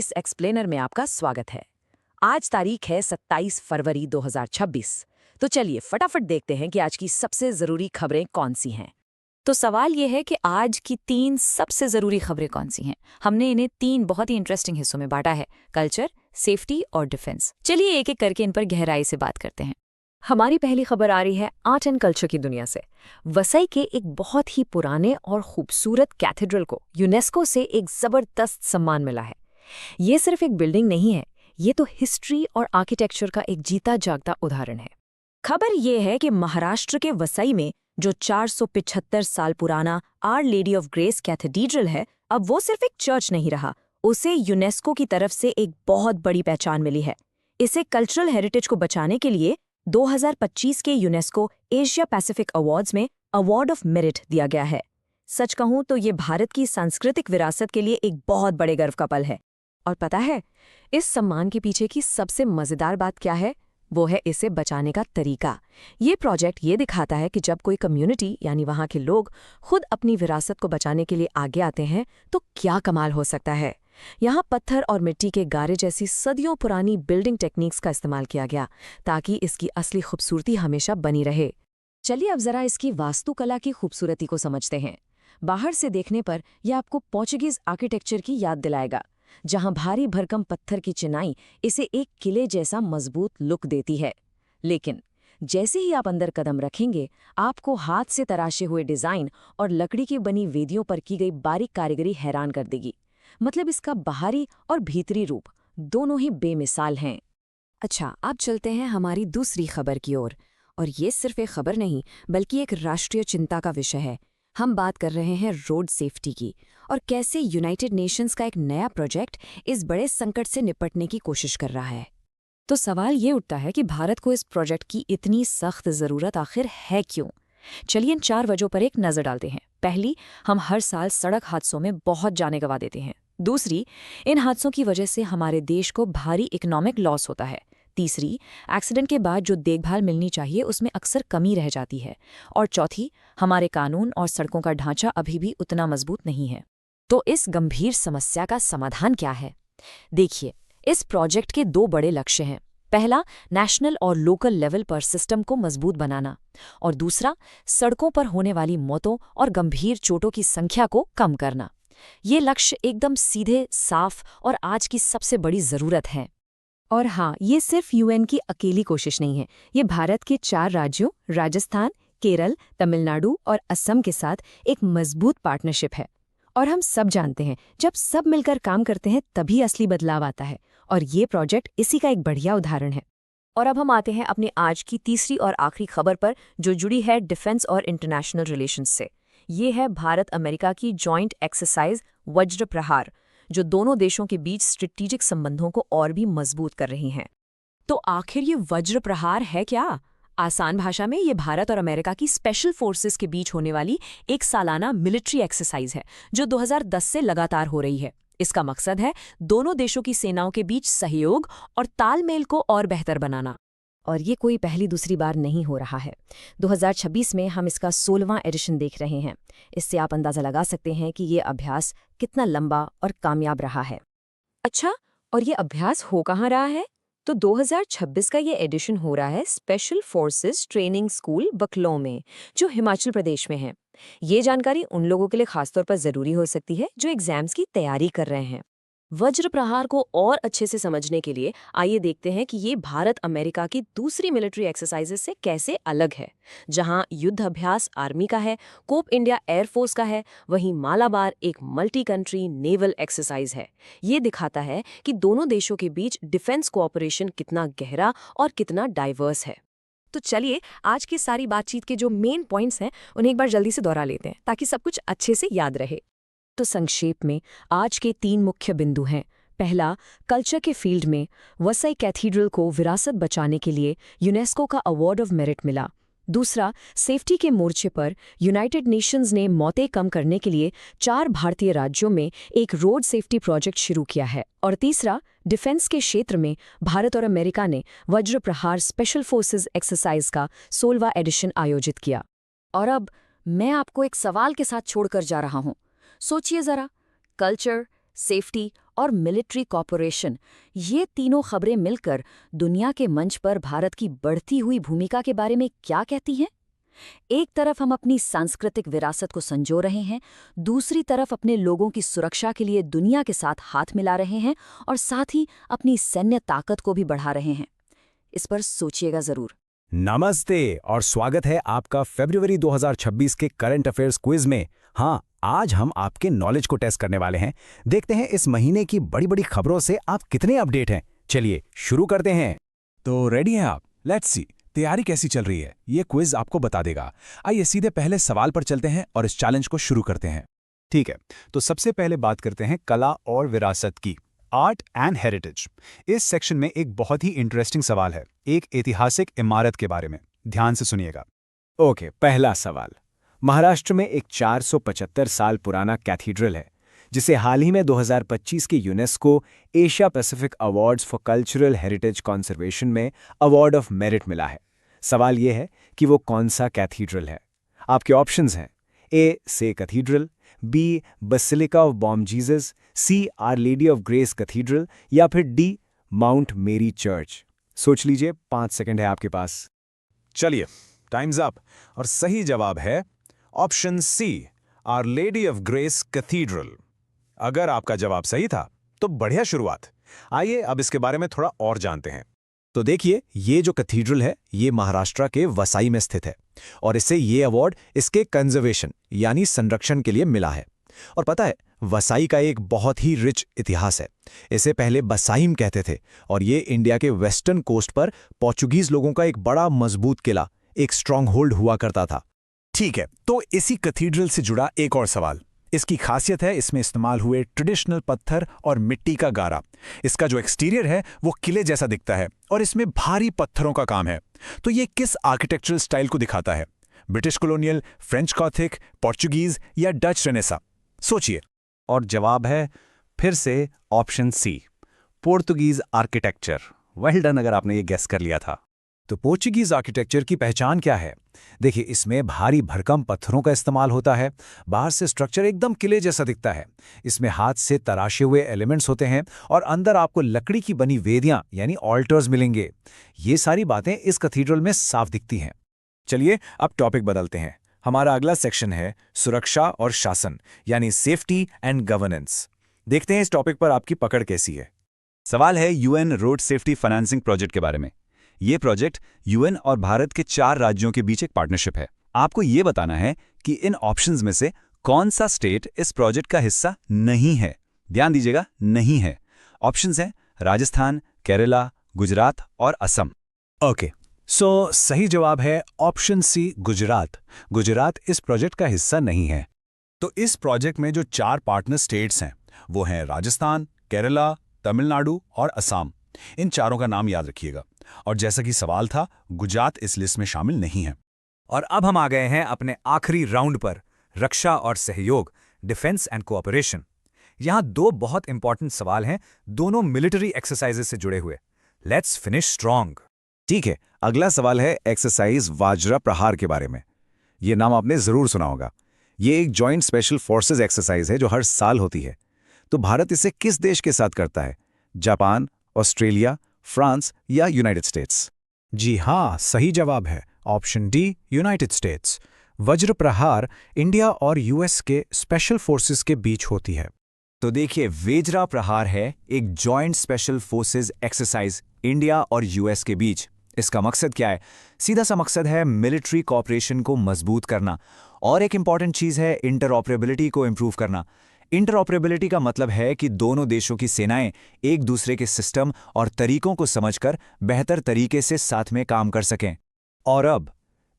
Portuguese explainer में आपका स्वागत है। आज तारीख है 27 फरवरी 2026। तो चलिए फटाफट देखते हैं कि आज की सबसे ज़रूरी खबरें कौन सी हैं। तो सवाल ये है कि आज की 3 सबसे ज़रूरी खबरें कौन सी हैं। हमने इन्हें 3 बहुत ही इंटरेस्टिंग हिस्सों में बांटा है, कल्चर, सेफ्टी और डिफेंस। चलिए एक एक करके इन पर गहराई से बात करते हैं। हमारी पहली खबर आ रही है आर्ट एंड कल्चर की दुनिया से। वसई के एक बहुत ही पुराने और खूबसूरत कैथेड्रल को यूनेस्को से एक ज़बरदस्त सम्मान मिला है। ये सिर्फ एक बिल्डिंग नहीं है, ये तो हिस्ट्री और आर्किटेक्चर का एक जीता जागता उदाहरण है। खबर ये है कि महाराष्ट्र के वसई में जो 475 साल पुराना Our Lady of Grace Cathedral है, अब वो सिर्फ एक चर्च नहीं रहा, उसे यूनेस्को की तरफ से एक बहुत बड़ी पहचान मिली है। इसे कल्चरल हेरिटेज को बचाने के लिए 2025 के यूनेस्को एशिया पैसिफिक अवार्ड्स में अवार्ड ऑफ मेरिट दिया गया है। सच कहूं तो ये भारत की सांस्कृतिक विरासत के लिए एक बहुत बड़े गर्व का पल है। और पता है, इस सम्मान के पीछे की सबसे मज़ेदार बात क्या है? वो है इसे बचाने का तरीका। ये प्रोजेक्ट ये दिखाता है कि जब कोई कम्युनिटी यानी वहाँ के लोग खुद अपनी विरासत को बचाने के लिए आगे आते हैं तो क्या कमाल हो सकता है। यहाँ पत्थर और मिट्टी के गारे जैसी सदियों पुरानी बिल्डिंग टेक्निक्स का इस्तेमाल किया गया ताकि इसकी असली खूबसूरती हमेशा बनी रहे। चलिए अब जरा इसकी वास्तुकला की खूबसूरती को समझते हैं। बाहर से देखने पर यह आपको पोर्चुगीज आर्किटेक्चर की याद दिलाएगा, जहां भारी भरकम पत्थर की चिनाई इसे एक किले जैसा मजबूत लुक देती है। लेकिन जैसे ही आप अंदर कदम रखेंगे, आपको हाथ से तराशे हुए डिजाइन और लकड़ी की बनी वेदियों पर की गई बारीक कारीगरी हैरान कर देगी। मतलब इसका बाहरी और भीतरी रूप दोनों ही बेमिसाल हैं। अच्छा, अब चलते हैं हमारी दूसरी खबर की ओर। और ये सिर्फ एक खबर नहीं, बल्कि एक राष्ट्रीय चिंता का विषय है। हम बात कर रहे हैं रोड सेफ्टी की और कैसे यूनाइटेड नेशंस का एक नया प्रोजेक्ट इस बड़े संकट से निपटने की कोशिश कर रहा है। तो सवाल ये उठता है कि भारत को इस प्रोजेक्ट की इतनी सख्त ज़रूरत आखिर है क्यों? चलिए इन 4 वजहों पर एक नज़र डालते हैं। पहली, हम हर साल सड़क हादसों में बहुत जाने गंवा देते हैं। दूसरी, इन हादसों की वजह से हमारे देश को भारी इकोनॉमिक लॉस होता है। तीसरी, एक्सीडेंट के बाद जो देखभाल मिलनी चाहिए उसमें अक्सर कमी रह जाती है। और चौथी, हमारे कानून और सड़कों का ढांचा अभी भी उतना मजबूत नहीं है। तो इस गंभीर समस्या का समाधान क्या है? देखिए, इस प्रोजेक्ट के 2 बड़े लक्ष्य हैं। पहला, नेशनल और लोकल लेवल पर सिस्टम को मजबूत बनाना, और दूसरा, सड़कों पर होने वाली मौतों और गंभीर चोटों की संख्या को कम करना। ये लक्ष्य एकदम सीधे, साफ और आज की सबसे बड़ी ज़रूरत है। और हाँ, ये सिर्फ यूएन की अकेली कोशिश नहीं है। ये भारत के 4 राज्यों राजस्थान, केरल, तमिलनाडु और असम के साथ एक मजबूत पार्टनरशिप है। और हम सब जानते हैं, जब सब मिलकर काम करते हैं तभी असली बदलाव आता है। और ये प्रोजेक्ट इसी का एक बढ़िया उदाहरण है। और अब हम आते हैं अपने आज की तीसरी और आखिरी खबर पर, जो जुड़ी है डिफेंस और इंटरनेशनल रिलेशंस से। ये है भारत अमेरिका की जॉइंट एक्सरसाइज वज्र प्रहार, जो दोनों देशों के बीच स्ट्रेटेजिक संबंधों को और भी मजबूत कर रही हैं। तो आखिर ये वज्र प्रहार है क्या? आसान भाषा में ये भारत और अमेरिका की स्पेशल फोर्सेस के बीच होने वाली एक सालाना मिलिट्री एक्सरसाइज है, जो 2010 से लगातार हो रही है। इसका मकसद है दोनों देशों की सेनाओं के बीच सहयोग और तालमेल को और बेहतर बनाना। और ये कोई पहली दूसरी बार नहीं हो रहा है। 2026 में हम इसका 16वां एडिशन देख रहे हैं। इससे आप अंदाज़ा लगा सकते हैं कि ये अभ्यास कितना लंबा और कामयाब रहा है। अच्छा, और ये अभ्यास हो कहाँ रहा है? तो 2026 का ये एडिशन हो रहा है स्पेशल फोर्सेस ट्रेनिंग स्कूल बकलौ में, जो हिमाचल प्रदेश में है। ये जानकारी उन लोगों के लिए खासतौर पर ज़रूरी हो सकती है जो एग्जाम्स की तैयारी कर रहे हैं। वज्र प्रहार को और अच्छे से समझने के लिए आइए देखते हैं कि ये भारत अमेरिका की दूसरी मिलिट्री एक्सरसाइजेस से कैसे अलग है। जहां युद्ध अभ्यास आर्मी का है, कोप इंडिया एयरफोर्स का है, वहीं मालाबार एक मल्टी कंट्री नेवल एक्सरसाइज है। ये दिखाता है कि दोनों देशों के बीच डिफेंस कोऑपरेशन कितना गहरा और कितना डाइवर्स है। तो चलिए आज की सारी बातचीत के जो मेन पॉइंट्स हैं उन्हें एक बार जल्दी से दोहरा लेते हैं ताकि सब कुछ अच्छे से याद रहे। तो संक्षेप में आज के 3 मुख्य बिंदु हैं। पहला, कल्चर के फील्ड में वसई कैथीड्रल को विरासत बचाने के लिए यूनेस्को का अवार्ड ऑफ मेरिट मिला। दूसरा, सेफ्टी के मोर्चे पर यूनाइटेड नेशंस ने मौतें कम करने के लिए 4 भारतीय राज्यों में एक रोड सेफ्टी प्रोजेक्ट शुरू किया है। और तीसरा, डिफेंस के क्षेत्र में भारत और अमेरिका ने वज्र प्रहार स्पेशल फोर्सेस एक्सरसाइज का 16वां एडिशन आयोजित किया। और अब मैं आपको एक सवाल के साथ छोड़कर जा रहा हूं। सोचिए जरा, कल्चर, सेफ्टी और मिलिट्री कॉर्पोरेशन, ये तीनों खबरें मिलकर दुनिया के मंच पर भारत की बढ़ती हुई भूमिका के बारे में क्या कहती हैं? एक तरफ हम अपनी सांस्कृतिक विरासत को संजो रहे हैं, दूसरी तरफ अपने लोगों की सुरक्षा के लिए दुनिया के साथ हाथ मिला रहे हैं और साथ ही अपनी सैन्य ताकत को भी बढ़ा रहे हैं। इस पर सोचिएगा जरूर। नमस्ते और स्वागत है आपका फरवरी 2026 के करंट अफेयर्स क्विज में। हाँ, आज हम आपके नॉलेज को टेस्ट करने वाले हैं। देखते हैं इस महीने की बड़ी बड़ी खबरों से आप कितने अपडेट हैं। चलिए शुरू करते हैं। तो रेडी हैं आप? लेट्स सी, तैयारी कैसी चल रही है ये क्विज आपको बता देगा। आइए सीधे पहले सवाल पर चलते हैं और इस चैलेंज को शुरू करते हैं। ठीक है, तो सबसे पहले बात करते हैं कला और विरासत की, आर्ट एंड हेरिटेज। इस सेक्शन में एक बहुत ही इंटरेस्टिंग सवाल है, एक ऐतिहासिक इमारत के बारे में। ध्यान से सुनिएगा। ओके, पहला सवाल। महाराष्ट्र में एक 475 साल पुराना कैथीड्रल है जिसे हाल ही में 2025 के UNESCO Asia Pacific awards for cultural heritage conservation में अवार्ड ऑफ मेरिट मिला है। सवाल यह है कि वो कौन सा कैथीड्रल है। आपके ऑप्शंस हैं ए से cathedral, B basilica of Bom Jesus, C Our Lady of Grace Cathedral या फिर डी माउंट मेरी चर्च। सोच लीजिए, 5 सेकंड है आपके पास। चलिए, टाइम्स अप। और सही जवाब है option C, Our Lady of Grace Cathedral. अगर आपका जवाब सही था तो बढ़िया शुरुआत। आइए अब इसके बारे में थोड़ा और जानते हैं। तो देखिए, ये जो कैथीड्रल है ये महाराष्ट्र के वसाई में स्थित है और इसे ये अवार्ड इसके कंजर्वेशन यानी संरक्षण के लिए मिला है। और पता है, वसाई का एक बहुत ही रिच इतिहास है। इसे पहले बसाइम कहते थे और ये इंडिया के वेस्टर्न कोस्ट पर पोर्चुगीज लोगों का एक बड़ा मजबूत किला, एक स्ट्रांग होल्ड हुआ करता था। ठीक है, तो इसी कैथीड्रल से जुड़ा एक और सवाल। इसकी खासियत है इसमें इस्तेमाल हुए ट्रेडिशनल पत्थर और मिट्टी का गारा। इसका जो एक्सटीरियर है वो किले जैसा दिखता है और इसमें भारी पत्थरों का काम है। तो ये किस आर्किटेक्चरल स्टाइल को दिखाता है? British colonial, French Gothic, Portuguese या डच रेनेसा? सोचिए। और जवाब है फिर से option C, Portuguese architecture. Well done अगर आपने ये गेस कर लिया था। तो पोर्चुगीज आर्किटेक्चर की पहचान क्या है? देखिए, इसमें भारी भरकम पत्थरों का इस्तेमाल होता है। बाहर से स्ट्रक्चर एकदम किले जैसा दिखता है। इसमें हाथ से तराशे हुए एलिमेंट्स होते हैं और अंदर आपको लकड़ी की बनी वेदियां यानी ऑल्टर्स मिलेंगे। ये सारी बातें इस कैथीड्रल में साफ दिखती हैं। चलिए अब टॉपिक बदलते हैं। हमारा अगला सेक्शन है सुरक्षा और शासन यानी सेफ्टी एंड गवर्नेंस। देखते हैं इस टॉपिक पर आपकी पकड़ कैसी है। सवाल है UN road safety financing project के बारे में। ये प्रोजेक्ट यूएन और भारत के 4 राज्यों के बीच एक पार्टनरशिप है। आपको ये बताना है कि इन ऑप्शंस में से कौन सा स्टेट इस प्रोजेक्ट का हिस्सा नहीं है। ध्यान दीजिएगा, नहीं है। ऑप्शंस हैं राजस्थान, केरला, गुजरात और असम। ओके, सो सही जवाब है ऑप्शन सी, गुजरात। गुजरात इस प्रोजेक्ट का हिस्सा नहीं है। तो इस प्रोजेक्ट में जो 4 पार्टनर स्टेट्स हैं वो हैं राजस्थान, केरला, तमिलनाडु और असम। इन चारों का नाम याद रखिएगा। और जैसा कि सवाल था, गुजरात इस लिस्ट में शामिल नहीं है। और अब हम आ गए हैं अपने आखिरी राउंड पर, रक्षा और सहयोग, डिफेंस एंड कोऑपरेशन। यहां 2 बहुत इंपॉर्टेंट सवाल हैं, दोनों मिलिट्री एक्सरसाइजेज से जुड़े हुए। Let's finish strong. ठीक है, अगला सवाल है एक्सरसाइज वाज्रा प्रहार के बारे में। यह नाम आपने जरूर सुना होगा। ये एक जॉइंट स्पेशल फोर्सेज एक्सरसाइज है जो हर साल होती है। तो भारत इसे किस देश के साथ करता है? जापान, ऑस्ट्रेलिया, फ्रांस या यूनाइटेड स्टेट्स? जी हाँ, सही जवाब है ऑप्शन डी, यूनाइटेड स्टेट्स। वज्र प्रहार इंडिया और यूएस के स्पेशल फोर्सेस के बीच होती है। तो देखिए, वेजरा प्रहार है एक joint special forces exercise India और यूएस के बीच। इसका मकसद क्या है? सीधा सा मकसद है मिलिट्री कोऑपरेशन को मजबूत करना और एक इंपॉर्टेंट चीज है इंटरऑपरेबिलिटी को इंप्रूव करना। इंटरऑपरेबिलिटी का मतलब है कि दोनों देशों की सेनाएं एक दूसरे के सिस्टम और तरीकों को समझकर बेहतर तरीके से साथ में काम कर सकें। और अब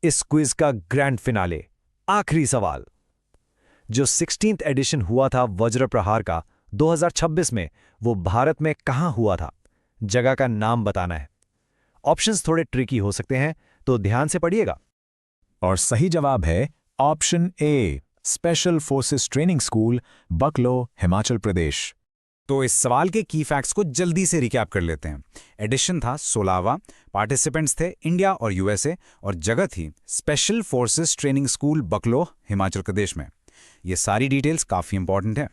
इस क्विज का ग्रैंड फिनाले, आखिरी सवाल। जो 16th एडिशन हुआ था वज्र प्रहार का 2026 में, वो भारत में कहां हुआ था? जगह का नाम बताना है। ऑप्शंस थोड़े ट्रिकी हो सकते हैं, तो ध्यान से पढ़िएगा। और सही जवाब है option A, special forces training school, बकलो, हिमाचल प्रदेश। तो इस सवाल के की फैक्ट्स को जल्दी से रिकैप कर लेते हैं। एडिशन था 16वां, पार्टिसिपेंट्स थे इंडिया और यूएसए, और जगह थी स्पेशल फोर्सेस ट्रेनिंग स्कूल, बकलो, हिमाचल प्रदेश में। ये सारी डिटेल्स काफ़ी इंपॉर्टेंट हैं।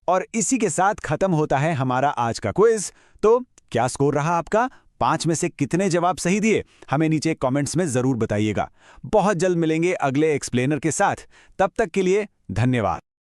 और इसी के साथ खत्म होता है हमारा आज का क्विज। तो क्या स्कोर रहा आपका? 5 में से कितने जवाब सही दिए? हमें नीचे कमेंट्स में जरूर बताइएगा। बहुत जल्द मिलेंगे अगले एक्सप्लेनर के साथ। तब तक के लिए धन्यवाद।